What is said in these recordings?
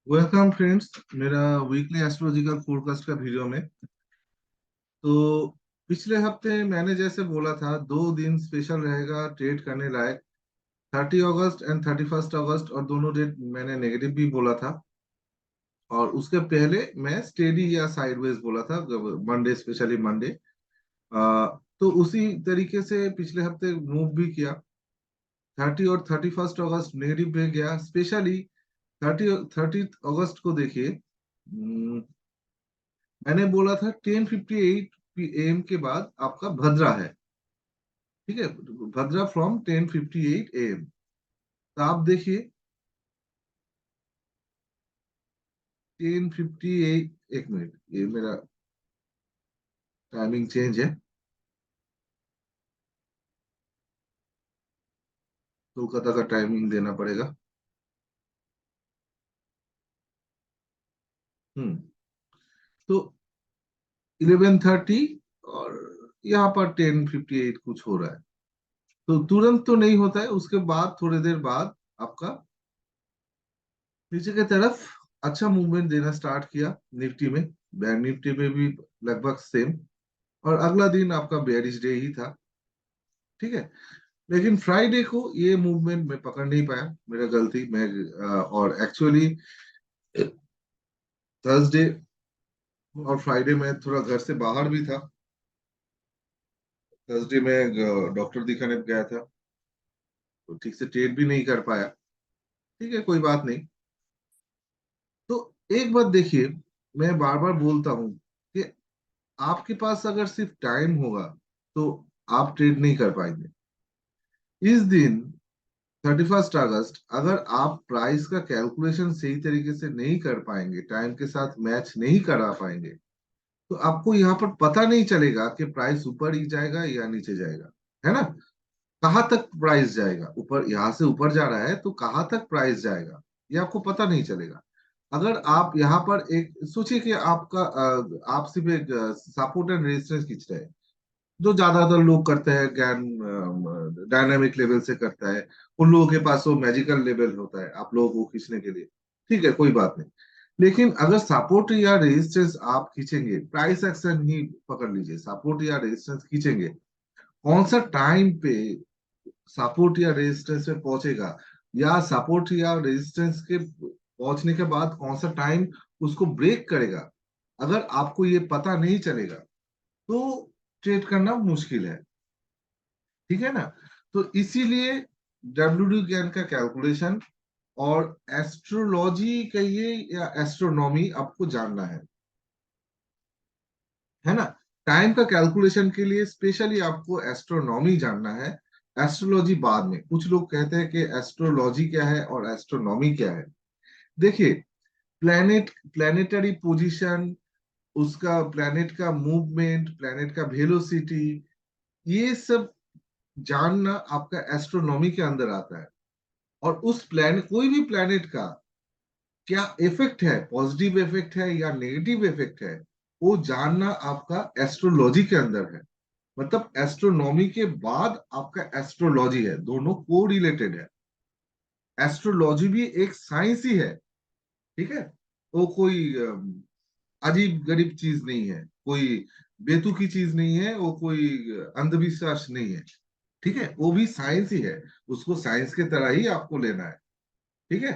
Welcome friends, मेरा weekly astrological forecast का video में। तो पिछले हफ्ते मैंने जैसे बोला था, 2 दिन स्पेशल रहेगा ट्रेड करने लायक। 30 अगस्त एंड 31 अगस्त, और दोनों डेट मैंने नेगेटिव भी बोला था। और उसके पहले मैं स्टेडी या साइडवेज बोला था, मंडे, स्पेशली मंडे। तो उसी तरीके से पिछले हफ्ते मूव भी किया। 30 और 31 अगस्त नेगेटिव पे गया। स्पेशली 30 अगस्त को देखिए। मैंने बोला था 10:58 PM के बाद आपका भद्रा है। ठीक है, भद्रा फ्रॉम 10:58 AM। तो आप देखिए 10:58। एक मिनट, ये मेरा टाइमिंग चेंज है। कोलकाता का टाइमिंग देना पड़ेगा। हम्म। तो 11:30, और यहाँ पर 10:58 कुछ हो रहा है। तो तुरंत तो नहीं होता है, उसके बाद थोड़ी देर बाद आपका नीचे की तरफ अच्छा मूवमेंट देना स्टार्ट किया। निफ्टी में, बैंक निफ्टी में भी लगभग सेम। और अगला दिन आपका बेयरिश डे ही था। ठीक है। लेकिन फ्राइडे को ये मूवमेंट मैं पकड़ नहीं पाया, मेरा गलती। मैं और एक्चुअली थर्सडे और फ्राइडे में थोड़ा घर से बाहर भी था। थर्सडे में डॉक्टर दिखाने गया था, तो ठीक से ट्रेड भी नहीं कर पाया। ठीक है, कोई बात नहीं। तो एक बात देखिए, मैं बार बार बोलता हूँ कि आपके पास अगर सिर्फ टाइम होगा तो आप ट्रेड नहीं कर पाएंगे। इस दिन 31 अगस्त, अगर आप प्राइस का कैलकुलेशन सही तरीके से नहीं कर पाएंगे, टाइम के साथ मैच नहीं करा पाएंगे, तो आपको यहाँ पर पता नहीं चलेगा कि प्राइस ऊपर ही जाएगा या नीचे जाएगा। है ना? कहाँ तक प्राइस जाएगा, ऊपर, यहाँ से ऊपर जा रहा है तो कहाँ तक प्राइस जाएगा, ये आपको पता नहीं चलेगा। अगर आप यहाँ पर एक सोचिए कि आपका आप सिर्फ एक सपोर्ट एंड रेजिस्टेंस खींच रहे हैं, जो ज्यादातर लोग करते हैं, ज्ञान डायनामिक लेवल से करता है। उन लोगों के पास वो मैजिकल लेवल होता है आप लोगों को खींचने के लिए। ठीक है, कोई बात नहीं। लेकिन अगर सपोर्ट या रेजिस्टेंस आप खींचेंगे, प्राइस एक्शन ही पकड़ लीजिए, सपोर्ट या रेजिस्टेंस खींचेंगे, कौन सा टाइम पे सपोर्ट या रेजिस्टेंस पे पहुंचेगा, या सपोर्ट या रेजिस्टेंस के पहुंचने के बाद कौन सा टाइम उसको ब्रेक करेगा, अगर आपको ये पता नहीं चलेगा तो ट्रेड करना मुश्किल है। ठीक है ना? तो इसीलिए डब्ल्यू ज्ञान का कैलकुलेशन और एस्ट्रोलॉजी कहिए या एस्ट्रोनॉमी आपको जानना है ना? टाइम का कैलकुलेशन के लिए स्पेशली आपको एस्ट्रोनॉमी जानना है। एस्ट्रोलॉजी बाद में। कुछ लोग कहते हैं कि एस्ट्रोलॉजी क्या है और एस्ट्रोनॉमी क्या है। देखिए, प्लेनेटरी पोजीशन, उसका प्लेनेट का मूवमेंट, प्लेनेट का वेलोसिटी, ये सब जानना आपका एस्ट्रोनॉमी के अंदर आता है। और उस प्लैनेट, कोई भी प्लैनेट का क्या इफेक्ट है, पॉजिटिव इफेक्ट है या नेगेटिव इफेक्ट है, वो जानना आपका एस्ट्रोलॉजी के अंदर है। मतलब एस्ट्रोनॉमी के बाद आपका एस्ट्रोलॉजी है, दोनों को रिलेटेड है। एस्ट्रोलॉजी भी एक साइंस ही है। ठीक है, वो कोई अजीब गरीब चीज नहीं है, कोई बेतुकी चीज नहीं है, वो कोई अंधविश्वास नहीं है। ठीक है, वो भी साइंस ही है। उसको साइंस के तरह ही आपको लेना है। ठीक है।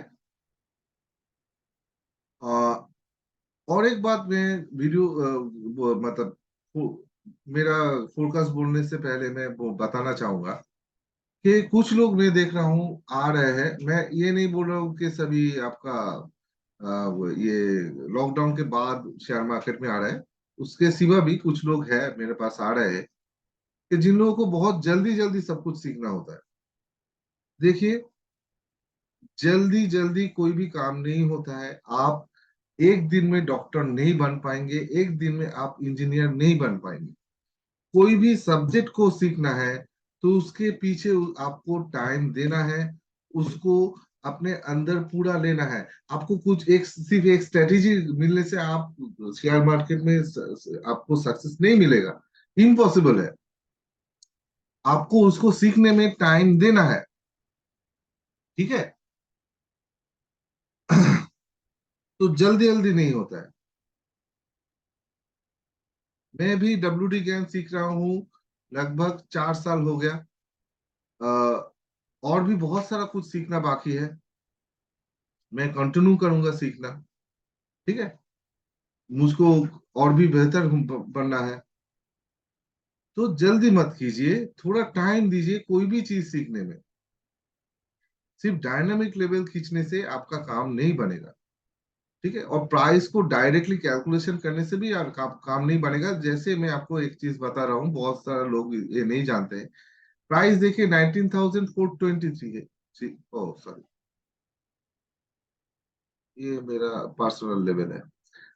आ, और एक बात मैं वीडियो मतलब मेरा फोरकास्ट बोलने से पहले मैं वो बताना चाहूंगा कि कुछ लोग मैं देख रहा हूँ आ रहे हैं। मैं ये नहीं बोल रहा हूँ कि सभी आपका ये लॉकडाउन के बाद शेयर मार्केट में आ रहे हैं। उसके सिवा भी कुछ लोग हैं मेरे पास आ रहे हैं, कि जिन लोगों को बहुत जल्दी जल्दी सब कुछ सीखना होता है। देखिए, जल्दी जल्दी कोई भी काम नहीं होता है। आप एक दिन में डॉक्टर नहीं बन पाएंगे, एक दिन में आप इंजीनियर नहीं बन पाएंगे। कोई भी सब्जेक्ट को सीखना है तो उसके पीछे आपको टाइम देना है, उसको अपने अंदर पूरा लेना है। आपको कुछ एक सिर्फ एक स्ट्रेटेजी मिलने से आप शेयर मार्केट में आपको सक्सेस नहीं मिलेगा। इम्पॉसिबल है। आपको उसको सीखने में टाइम देना है। ठीक है। तो जल्दी जल्दी नहीं होता है। मैं भी WD ज्ञान सीख रहा हूँ, लगभग 4 साल हो गया। अ, और भी बहुत सारा कुछ सीखना बाकी है, मैं कंटिन्यू करूंगा सीखना। ठीक है, मुझको और भी बेहतर बनना है। तो जल्दी मत कीजिए, थोड़ा टाइम दीजिए कोई भी चीज सीखने में। सिर्फ डायनामिक लेवल खींचने से आपका काम नहीं बनेगा। ठीक है, और प्राइस को डायरेक्टली कैलकुलेशन करने से भी यार काम नहीं बनेगा। जैसे मैं आपको एक चीज बता रहा हूँ, बहुत सारे लोग ये नहीं जानते हैं। प्राइस देखिए 19,423 है। ओह सॉरी, ये मेरा पर्सनल लेवल है।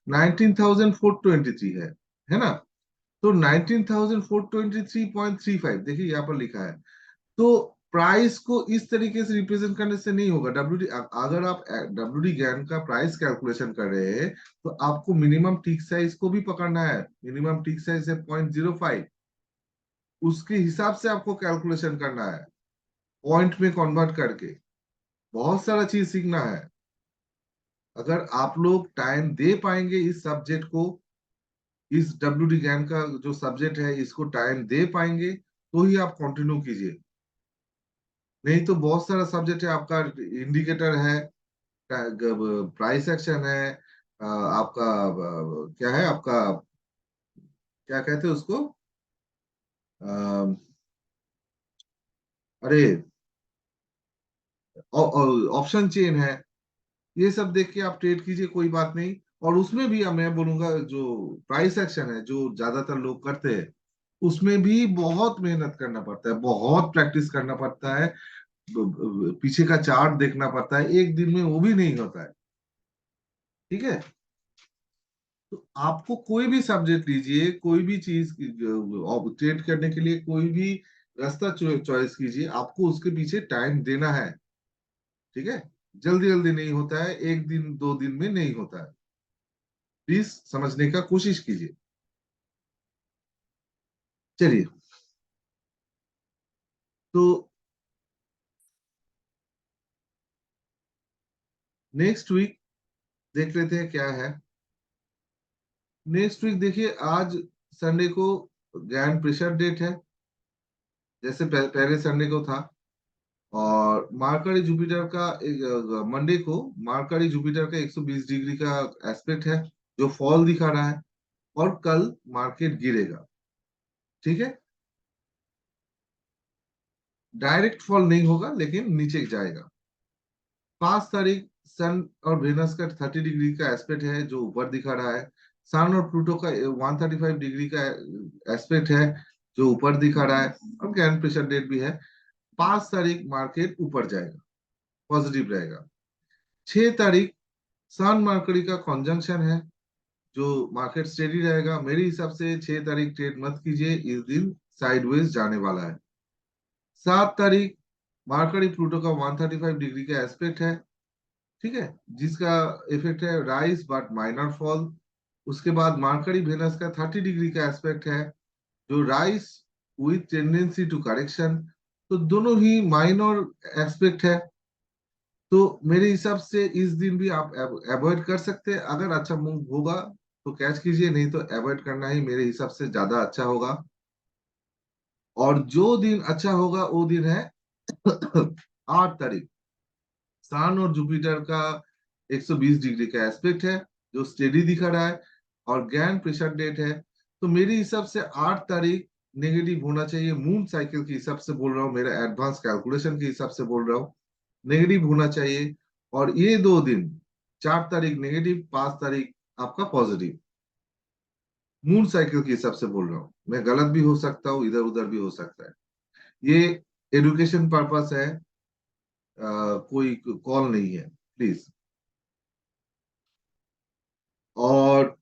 19,423 है ना। तो 19,423.35 देखिए यहाँ पर लिखा है। तो प्राइस को इस तरीके से रिप्रेजेंट करने से नहीं होगा। WD, अगर आप WD ज्ञान का प्राइस कैलकुलेशन कर रहे हैं, तो आपको मिनिमम टिक साइज को भी पकड़ना है। मिनिमम टिक साइज है 0.05, उसके हिसाब से आपको कैलकुलेशन करना है, पॉइंट में कन्वर्ट करके। बहुत सारा चीज सीखना है। अगर आप लोग टाइम दे पाएंगे इस सब्जेक्ट को, इस WD ज्ञान का जो सब्जेक्ट है इसको टाइम दे पाएंगे, तो ही आप कंटिन्यू कीजिए। नहीं तो बहुत सारा सब्जेक्ट है आपका, इंडिकेटर है, प्राइस एक्शन है, आपका क्या है आपका, क्या कहते हैं उसको, अ, अरे ऑप्शन चेन है। ये सब देख के आप ट्रेड कीजिए, कोई बात नहीं। और उसमें भी मैं बोलूंगा जो प्राइस एक्शन है जो ज्यादातर लोग करते हैं, उसमें भी बहुत मेहनत करना पड़ता है, बहुत प्रैक्टिस करना पड़ता है, पीछे का चार्ट देखना पड़ता है, एक दिन में वो भी नहीं होता है। ठीक है, तो आपको कोई भी सब्जेक्ट लीजिए, कोई भी चीज ट्रेड करने के लिए कोई भी रास्ता चॉइस कीजिए, आपको उसके पीछे टाइम देना है। ठीक है, जल्दी जल्दी नहीं होता है, एक दिन दो दिन में नहीं होता है। प्लीज समझने का कोशिश कीजिए। चलिए, तो नेक्स्ट वीक देख लेते हैं क्या है। नेक्स्ट वीक देखिए, आज संडे को ग्रैंड प्रेशर डेट है, जैसे पहले संडे को था। और मार्करी जुपिटर का मंडे को मार्करी जुपिटर का 120 डिग्री का एस्पेक्ट है, जो फॉल दिखा रहा है। और कल मार्केट गिरेगा। ठीक है, डायरेक्ट फॉल नहीं होगा लेकिन नीचे जाएगा। 5 तारीख सन और वेनस का 30 डिग्री का एस्पेक्ट है, जो ऊपर दिखा रहा है। सन और प्लूटो का 135 डिग्री का एस्पेक्ट है, जो ऊपर दिखा रहा है। और ग्रैंड प्रेशर डेट भी है। 5 तारीख मार्केट ऊपर जाएगा, पॉजिटिव रहेगा। 6 तारीख सन मरकरी का कॉन्जंक्शन है, जो मार्केट स्टेडी रहेगा। मेरे हिसाब से 6 तारीख ट्रेड मत कीजिए, इस दिन साइडवेज जाने वाला है। 7 तारीख मार्करी प्लूटो का 135 डिग्री का एस्पेक्ट है। ठीक है, जिसका इफेक्ट है राइज बट माइनर फॉल। उसके बाद मार्करी वेनस का 30 डिग्री का एस्पेक्ट है, जो rise with tendency to correction. तो दोनों ही माइनर एस्पेक्ट है। तो मेरे हिसाब से इस दिन भी आप अवॉइड कर सकते हैं। अगर अच्छा मूव होगा तो कैच कीजिए, नहीं तो अवॉइड करना ही मेरे हिसाब से ज्यादा अच्छा होगा। और जो दिन अच्छा होगा वो दिन है 8 तारीख। सन और जुपिटर का 120 डिग्री का एस्पेक्ट है, जो स्टेडी दिखा रहा है। और ग्रैंड प्रेशर डेट है। तो मेरे हिसाब से 8 तारीख नेगेटिव होना चाहिए। मून साइकिल के हिसाब से बोल रहा हूँ, मेरा एडवांस कैलकुलेशन के हिसाब से बोल रहा हूँ, नेगेटिव होना चाहिए। और ये 2 दिन, 4 तारीख नेगेटिव, 5 तारीख आपका पॉजिटिव, मून साइकिल के हिसाब से बोल रहा हूँ। मैं गलत भी हो सकता हूँ, इधर उधर भी हो सकता है। ये एडुकेशन पर्पस है, कोई कॉल नहीं है, प्लीज। और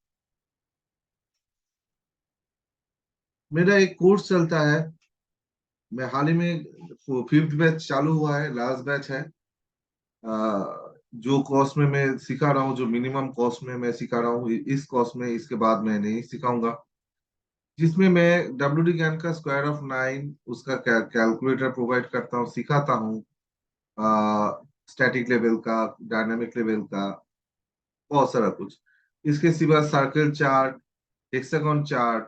मेरा एक कोर्स चलता है, मैं हाल ही में 5th बैच चालू हुआ है, लास्ट बैच है। जो कॉस्ट में मैं सिखा रहा हूँ, जो मिनिमम कॉस्ट में मैं सिखा रहा हूँ, इस कॉस्ट में इसके बाद मैं नहीं सिखाऊंगा। जिसमें मैं WD ज्ञान का स्क्वायर ऑफ 9, उसका कैलकुलेटर प्रोवाइड करता हूँ, सिखाता हूँ। स्टैटिक लेवल का, डायनामिक लेवल का, बहुत सारा कुछ। इसके सिवा circle chart, hexagon chart,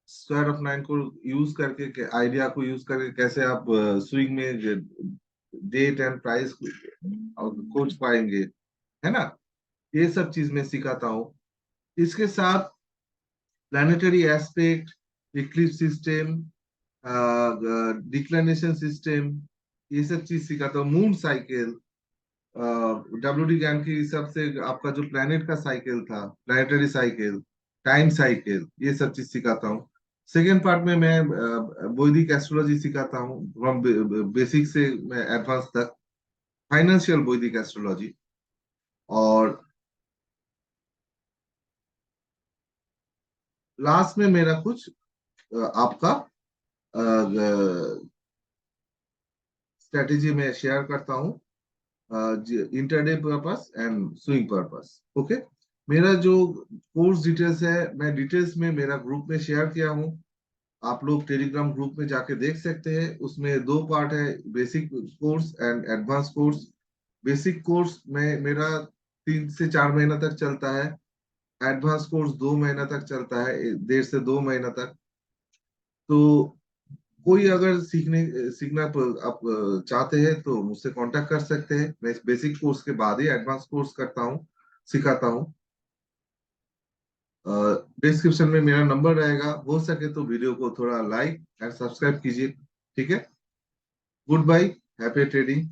square of nine को यूज करके, आइडिया को यूज करके कैसे आप स्विंग में डेट एंड प्राइस खोज पाएंगे, है ना। ये सब चीज मैं सिखाता हूँ। इसके साथ planetary aspect, Eclipse system, declination system, ये सब चीज सिखाता हूँ। मून साइकिल, डब्ल्यू डी ज्ञान के हिसाब से आपका जो प्लेनेट का साइकिल था, प्लानिटरी साइकिल, टाइम साइकिल, ये सब चीज सिखाता हूँ। सेकेंड पार्ट में मैं वैदिक एस्ट्रोलॉजी सिखाता हूँ, फ्रॉम बेसिक से मैं एडवांस तक, फाइनेंशियल वैदिक एस्ट्रोलॉजी। और लास्ट में मेरा कुछ आपका स्ट्रेटेजी में शेयर करता हूँ, intraday purpose and swing purpose. Okay, मेरा जो कोर्स डिटेल्स है, मैं डिटेल्स में मेरा ग्रुप में शेयर किया हूँ। आप लोग टेलीग्राम ग्रुप में जाके देख सकते हैं। उसमें दो पार्ट है, basic course and advance course. Basic course में मेरा 3 से 4 महीना तक चलता है। एडवांस कोर्स 2 महीना तक चलता है, 1.5 से 2 महीना तक। तो कोई अगर सीखना आप चाहते हैं तो मुझसे कांटेक्ट कर सकते हैं। मैं इस बेसिक कोर्स के बाद ही एडवांस कोर्स करता हूँ, सिखाता हूँ। डिस्क्रिप्शन में मेरा नंबर रहेगा, हो सके तो वीडियो को थोड़ा लाइक एंड सब्सक्राइब कीजिए। ठीक है, गुड बाय, हैप्पी ट्रेडिंग।